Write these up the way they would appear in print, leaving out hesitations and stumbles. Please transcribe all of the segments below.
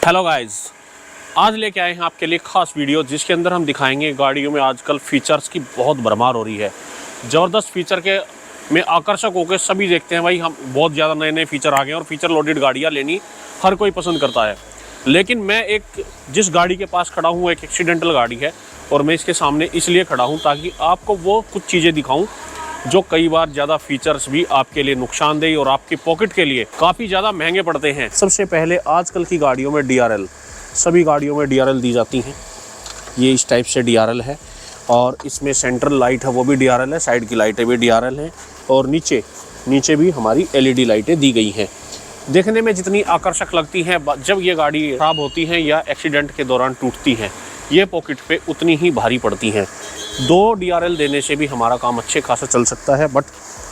Hello guys, आज लेके आए हैं आपके लिए खास वीडियो जिसके अंदर हम दिखाएंगे गाड़ियों में आजकल फीचर्स की बहुत भरमार हो रही है। ज़बरदस्त फीचर के में आकर्षक होकर सभी देखते हैं भाई, हम बहुत ज़्यादा नए नए फीचर आ गए हैं और फीचर लोडेड गाड़ियाँ लेनी हर कोई पसंद करता है। लेकिन मैं जिस गाड़ी के पास खड़ा हूँ एक एक्सीडेंटल गाड़ी है और मैं इसके सामने इसलिए खड़ा हूँ ताकि आपको वो कुछ चीज़ें दिखाऊँ जो कई बार ज़्यादा फीचर्स भी आपके लिए नुकसानदेह और आपकी पॉकेट के लिए काफ़ी ज़्यादा महंगे पड़ते हैं। सबसे पहले आजकल की गाड़ियों में DRL, सभी गाड़ियों में DRL दी जाती हैं। ये इस टाइप से DRL है और इसमें सेंट्रल लाइट है वो भी DRL है, साइड की लाइटें भी DRL हैं और नीचे भी हमारी LED लाइटें दी गई हैं। देखने में जितनी आकर्षक लगती हैं, जब ये गाड़ी ख़राब होती हैं या एक्सीडेंट के दौरान टूटती हैं, ये पॉकेट पे उतनी ही भारी पड़ती हैं। 2 DRL देने से भी हमारा काम अच्छे खासा चल सकता है, बट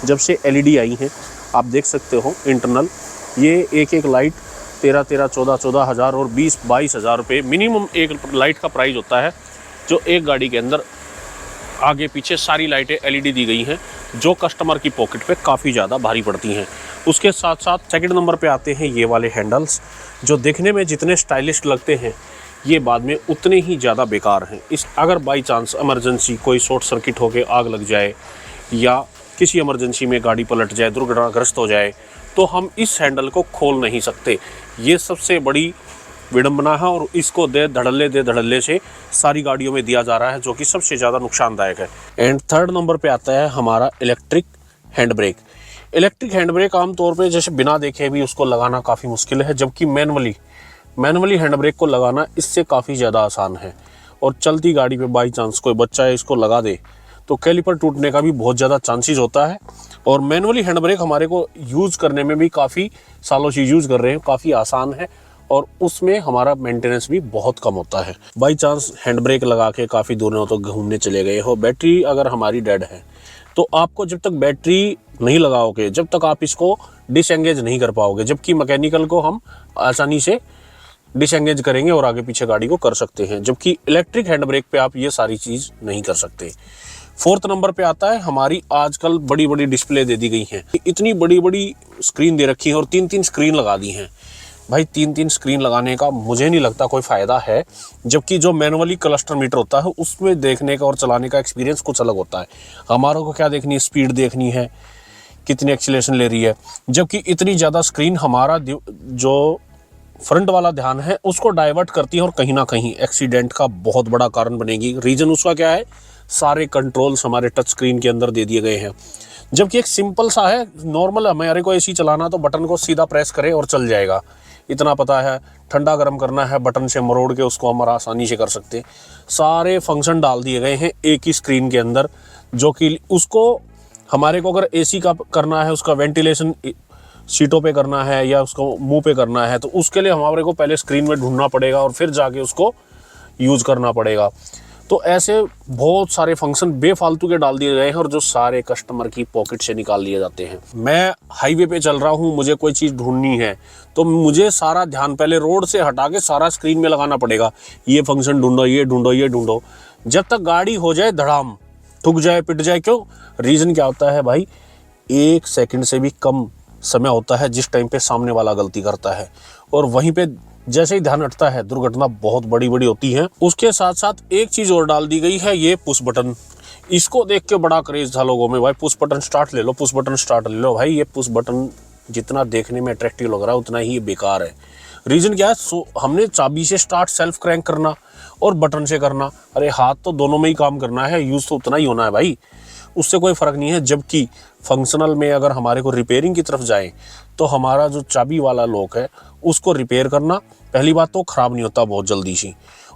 जब से LED आई हैं आप देख सकते हो इंटरनल, ये एक लाइट 13-14 हज़ार और 20-22 हज़ार रुपये मिनिमम एक लाइट का प्राइस होता है। जो एक गाड़ी के अंदर आगे पीछे सारी लाइटें LED दी गई हैं जो कस्टमर की पॉकेट पे काफ़ी ज़्यादा भारी पड़ती हैं। उसके साथ साथ सेकंड नंबर पे आते हैं ये वाले हैंडल्स, जो देखने में जितने स्टाइलिश लगते हैं ये बाद में उतने ही ज़्यादा बेकार हैं। अगर बाई चांस इमरजेंसी कोई शॉर्ट सर्किट होकर आग लग जाए या किसी इमरजेंसी में गाड़ी पलट जाए, दुर्घटनाग्रस्त हो जाए, तो हम इस हैंडल को खोल नहीं सकते। ये सबसे बड़ी विडंबना है और इसको दे धड़ल्ले से सारी गाड़ियों में दिया जा रहा है, जो कि सबसे ज़्यादा नुकसानदायक है। एंड थर्ड नंबर पे आता है हमारा electric hand brake. Electric hand brake आमतौर पे जैसे बिना देखे भी उसको लगाना काफ़ी मुश्किल है, जबकि मैनुअली हैंड ब्रेक को लगाना इससे काफ़ी ज़्यादा आसान है। और चलती गाड़ी पे बाई चांस कोई बच्चा इसको लगा दे तो कैलिपर टूटने का भी बहुत ज़्यादा चांसेस होता है। और मैनुअली हैंड ब्रेक हमारे को यूज़ करने में भी काफ़ी सालों से यूज़ कर रहे हैं, काफ़ी आसान है और उसमें हमारा मेंटेनेंस भी बहुत कम होता है। बाई चांस हैंड ब्रेक लगा के काफ़ी दूर तो घूमने चले गए हो, बैटरी अगर हमारी डेड है तो आपको जब तक बैटरी नहीं लगाओगे, जब तक आप इसको डिसएंगेज नहीं कर पाओगे, जबकि मैकेनिकल को हम आसानी से डिसएंगेज करेंगे और आगे पीछे गाड़ी को कर सकते हैं, जबकि इलेक्ट्रिक हैंड ब्रेक पे आप ये सारी चीज़ नहीं कर सकते। फोर्थ नंबर पे आता है हमारी आजकल बड़ी बड़ी डिस्प्ले दे दी गई हैं। इतनी बड़ी बड़ी स्क्रीन दे रखी है और 3-3 स्क्रीन लगा दी हैं। भाई 3-3 स्क्रीन लगाने का मुझे नहीं लगता कोई फ़ायदा है, जबकि जो मैनुअली क्लस्टर मीटर होता है उसमें देखने का और चलाने का एक्सपीरियंस कुछ अलग होता है। हमारों को क्या देखनी है, स्पीड देखनी है, कितनी एक्सीलरेशन ले रही है, जबकि इतनी ज़्यादा स्क्रीन हमारा जो फ्रंट वाला ध्यान है उसको डाइवर्ट करती है और कहीं ना कहीं एक्सीडेंट का बहुत बड़ा कारण बनेगी। रीज़न उसका क्या है, सारे कंट्रोल्स हमारे टच स्क्रीन के अंदर दे दिए गए हैं, जबकि एक सिंपल सा है, नॉर्मल हमारे को ऐसी चलाना तो बटन को सीधा प्रेस करें और चल जाएगा, इतना पता है। ठंडा गर्म करना है बटन से मरोड़ के उसको हम आसानी से कर सकते हैं। सारे फंक्शन डाल दिए गए हैं एक ही स्क्रीन के अंदर, जो कि उसको हमारे को अगर AC का करना है, उसका वेंटिलेशन सीटों पे करना है या उसको मुंह पे करना है, तो उसके लिए हमारे को पहले स्क्रीन में ढूंढना पड़ेगा और फिर जाके उसको यूज़ करना पड़ेगा। तो ऐसे बहुत सारे फंक्शन बेफालतू के डाल दिए गए हैं और जो सारे कस्टमर की पॉकेट से निकाल लिए जाते हैं। मैं हाईवे पे चल रहा हूँ, मुझे कोई चीज़ ढूंढनी है तो मुझे सारा ध्यान पहले रोड से हटा के सारा स्क्रीन में लगाना पड़ेगा, ये फंक्शन ढूंढो, ये ढूंढो, ये ढूंढो, जब तक गाड़ी हो जाए धड़ाम, ठुक जाए, पिट जाए। क्यों? रीज़न क्या होता है भाई, 1 सेकंड से भी कम समय होता है जिस टाइम पे सामने वाला गलती करता है और वहीं पे जैसे ही ध्यान हटता है दुर्घटना बहुत बड़ी बड़ी होती है। उसके साथ साथ एक चीज़ और डाल दी गई है, ये पुश बटन। इसको देख के बड़ा क्रेज था लोगों में, भाई पुश बटन स्टार्ट ले लो, पुश बटन स्टार्ट ले लो। भाई ये पुश बटन जितना देखने में अट्रैक्टिव लग रहा है उतना ही बेकार है। रीज़न क्या है, हमने चाबी से स्टार्ट सेल्फ क्रैंक करना और बटन से करना, अरे हाथ तो दोनों में ही काम करना है, यूज़ तो उतना ही होना है भाई, उससे कोई फ़र्क नहीं है। जबकि फंक्शनल में अगर हमारे को रिपेयरिंग की तरफ जाएं तो हमारा जो चाबी वाला लॉक है उसको रिपेयर करना, पहली बात तो ख़राब नहीं होता बहुत जल्दी से,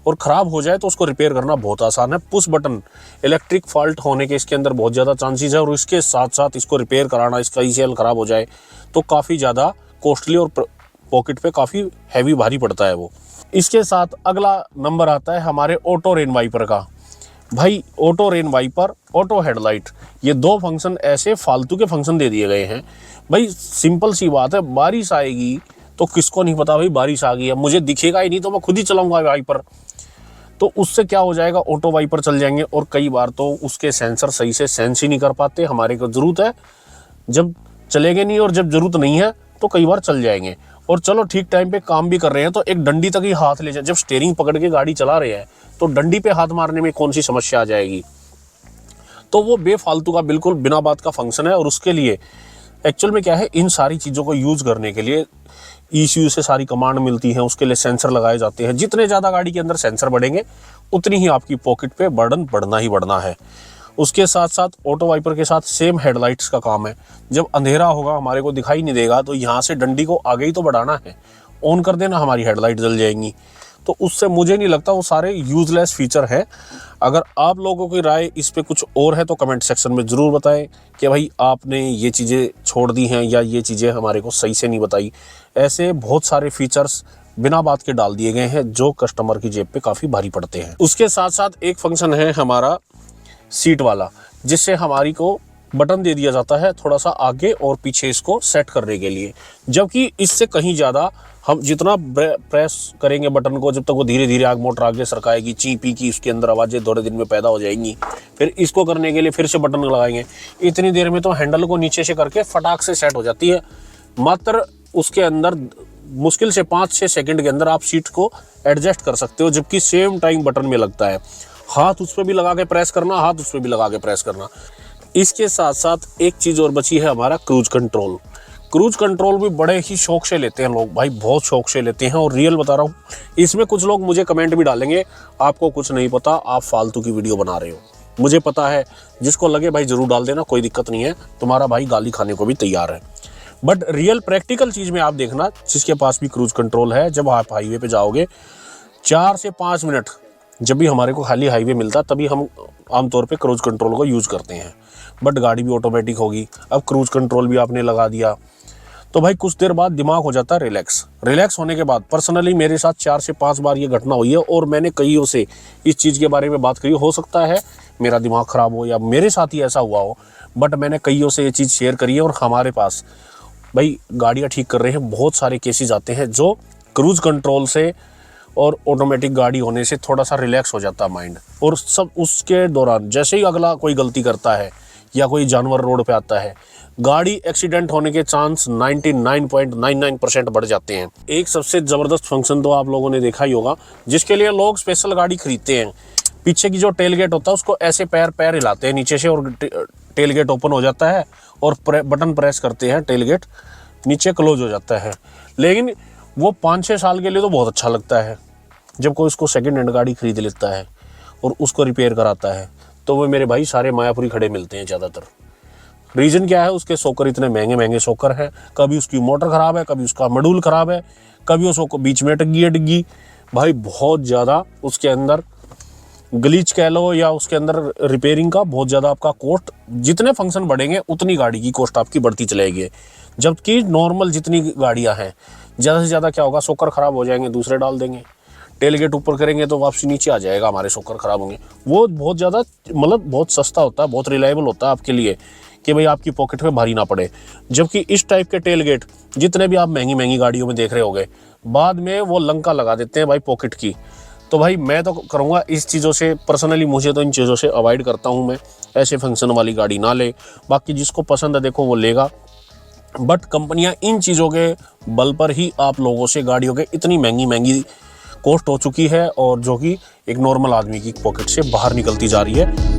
और ख़राब हो जाए तो उसको रिपेयर करना बहुत आसान है। पुश बटन इलेक्ट्रिक फॉल्ट होने के इसके अंदर बहुत ज़्यादा चांसेस है और इसके साथ साथ इसको रिपेयर कराना, इसका ECL ख़राब हो जाए तो काफ़ी ज़्यादा कॉस्टली और पॉकेट पे काफ़ी हैवी भारी पड़ता है वो। इसके साथ अगला नंबर आता है हमारे ऑटो रेन वाइपर का। भाई auto rain wiper, auto headlight, ये 2 फंक्शन ऐसे फालतू के फंक्शन दे दिए गए हैं। भाई सिंपल सी बात है, बारिश आएगी तो किसको नहीं पता भाई बारिश आ गई है, मुझे दिखेगा ही नहीं तो मैं खुद ही चलाऊंगा वाइपर, तो उससे क्या हो जाएगा, ऑटो वाइपर चल जाएंगे और कई बार तो उसके सेंसर सही से सेंस ही नहीं कर पाते। हमारे को ज़रूरत है जब चलेंगे नहीं और जब ज़रूरत नहीं है तो कई बार चल जाएंगे। और चलो ठीक टाइम पे काम भी कर रहे हैं तो एक डंडी तक ही हाथ ले जाए, जब स्टीयरिंग पकड़ के गाड़ी चला रहे हैं तो डंडी पे हाथ मारने में कौन सी समस्या आ जाएगी। तो वो बेफालतू का बिल्कुल बिना बात का फंक्शन है। और उसके लिए एक्चुअल में क्या है, इन सारी चीज़ों को यूज़ करने के लिए ECU से सारी कमांड मिलती है, उसके लिए सेंसर लगाए जाते हैं। जितने ज़्यादा गाड़ी के अंदर सेंसर बढ़ेंगे उतनी ही आपकी पॉकेट पे बर्डन बढ़ना ही बढ़ना है। उसके साथ साथ ऑटो वाइपर के साथ सेम हेडलाइट्स का काम है। जब अंधेरा होगा, हमारे को दिखाई नहीं देगा, तो यहाँ से डंडी को आगे ही तो बढ़ाना है, ऑन कर देना, हमारी हेडलाइट जल जाएंगी। तो उससे मुझे नहीं लगता, वो सारे यूजलेस फीचर है। अगर आप लोगों की राय इस पे कुछ और है तो कमेंट सेक्शन में ज़रूर बताएं कि भाई आपने ये चीज़ें छोड़ दी हैं या ये चीज़ें हमारे को सही से नहीं बताई। ऐसे बहुत सारे फीचर्स बिना बात के डाल दिए गए हैं जो कस्टमर की जेब पे काफ़ी भारी पड़ते हैं। उसके साथ साथ एक फंक्शन है हमारा सीट वाला, जिससे हमारी को बटन दे दिया जाता है थोड़ा सा आगे और पीछे इसको सेट करने के लिए। जबकि इससे कहीं ज़्यादा हम जितना प्रेस करेंगे बटन को, जब तक वो धीरे धीरे आग मोटर आगे सरकाएगी, ची पी की उसके अंदर आवाज़ें थोड़े दिन में पैदा हो जाएंगी। फिर इसको करने के लिए फिर से बटन लगाएंगे, इतनी देर में तो हैंडल को नीचे से करके फटाक से सेट हो जाती है। मात्र उसके अंदर मुश्किल से 5-6 सेकंड के अंदर आप सीट को एडजस्ट कर सकते हो, जबकि सेम टाइम बटन में लगता है। हाथ उस पर भी लगा के प्रेस करना, हाथ उस पर भी लगा के प्रेस करना। इसके साथ साथ एक चीज़ और बची है, हमारा क्रूज कंट्रोल। क्रूज कंट्रोल भी बड़े ही शौक से लेते हैं लोग भाई, बहुत शौक से लेते हैं। और रियल बता रहा हूँ, इसमें कुछ लोग मुझे कमेंट भी डालेंगे, आपको कुछ नहीं पता, आप फालतू की वीडियो बना रहे हो। मुझे पता है, जिसको लगे भाई ज़रूर डाल देना, कोई दिक्कत नहीं है, तुम्हारा भाई गाली खाने को भी तैयार है। बट रियल प्रैक्टिकल चीज़ में आप देखना, जिसके पास भी क्रूज कंट्रोल है, जब आप हाईवे पे जाओगे 4 से 5 मिनट, जब भी हमारे को खाली हाईवे मिलता तभी हम आमतौर पे क्रूज कंट्रोल को यूज़ करते हैं। बट गाड़ी भी ऑटोमेटिक होगी, अब क्रूज कंट्रोल भी आपने लगा दिया तो भाई कुछ देर बाद दिमाग हो जाता है रिलैक्स होने के बाद। पर्सनली मेरे साथ 4 से 5 बार ये घटना हुई है और मैंने कईयों से इस चीज़ के बारे में बात करी। हो सकता है मेरा दिमाग ख़राब हो या मेरे साथ ही ऐसा हुआ हो, बट मैंने कईयों से ये चीज़ शेयर करी है। और हमारे पास भाई गाड़ियाँ ठीक कर रहे हैं, बहुत सारे केसेस आते हैं जो क्रूज कंट्रोल से और ऑटोमेटिक गाड़ी होने से थोड़ा सा रिलैक्स हो जाता है माइंड। और सब उसके दौरान जैसे ही अगला कोई गलती करता है या कोई जानवर रोड पे आता है, गाड़ी एक्सीडेंट होने के चांस 99.99% बढ़ जाते हैं। एक सबसे ज़बरदस्त फंक्शन तो आप लोगों ने देखा ही होगा, जिसके लिए लोग स्पेशल गाड़ी खरीदते हैं। पीछे की जो टेल गेट होता है उसको ऐसे पैर हिलाते हैं नीचे से और टेल गेट ओपन हो जाता है और बटन प्रेस करते हैं, टेल गेट नीचे क्लोज हो जाता है। लेकिन वो 5-6 साल के लिए तो बहुत अच्छा लगता है। जब कोई उसको सेकेंड हैंड गाड़ी खरीद लेता है और उसको रिपेयर कराता है तो वो मेरे भाई सारे मायापुरी खड़े मिलते हैं ज़्यादातर। रीज़न क्या है, उसके सोकर इतने महंगे महंगे सोकर हैं, कभी उसकी मोटर ख़राब है, कभी उसका मॉड्यूल ख़राब है, कभी वो सोकर बीच में डिग्गी भाई, बहुत ज़्यादा उसके अंदर ग्लिच कह लो या उसके अंदर रिपेयरिंग का बहुत ज़्यादा आपका कॉस्ट, जितने फंक्शन बढ़ेंगे उतनी गाड़ी की कॉस्ट आपकी बढ़ती चलेगी। जबकि नॉर्मल जितनी गाड़ियाँ हैं, ज़्यादा से ज़्यादा क्या होगा, सोकर ख़राब हो जाएंगे दूसरे डाल देंगे, टेल गेट ऊपर करेंगे तो वापसी नीचे आ जाएगा, हमारे सोकर ख़राब होंगे। वो बहुत ज़्यादा मतलब बहुत सस्ता होता है, बहुत रिलायबल होता है आपके लिए कि भाई आपकी पॉकेट में भारी ना पड़े। जबकि इस टाइप के टेल गेट जितने भी आप महंगी महंगी गाड़ियों में देख रहे होंगे, बाद में वो लंका लगा देते हैं भाई पॉकेट की। तो भाई मैं तो करूँगा इस चीज़ों से, पर्सनली मुझे तो इन चीज़ों से अवॉइड करता हूँ मैं, ऐसे फंक्शन वाली गाड़ी ना ले। बाकी जिसको पसंद है देखो वो लेगा, बट कंपनियां इन चीज़ों के बल पर ही आप लोगों से गाड़ियों के इतनी महंगी महंगी कॉस्ट हो चुकी है, और जो कि एक नॉर्मल आदमी की पॉकेट से बाहर निकलती जा रही है।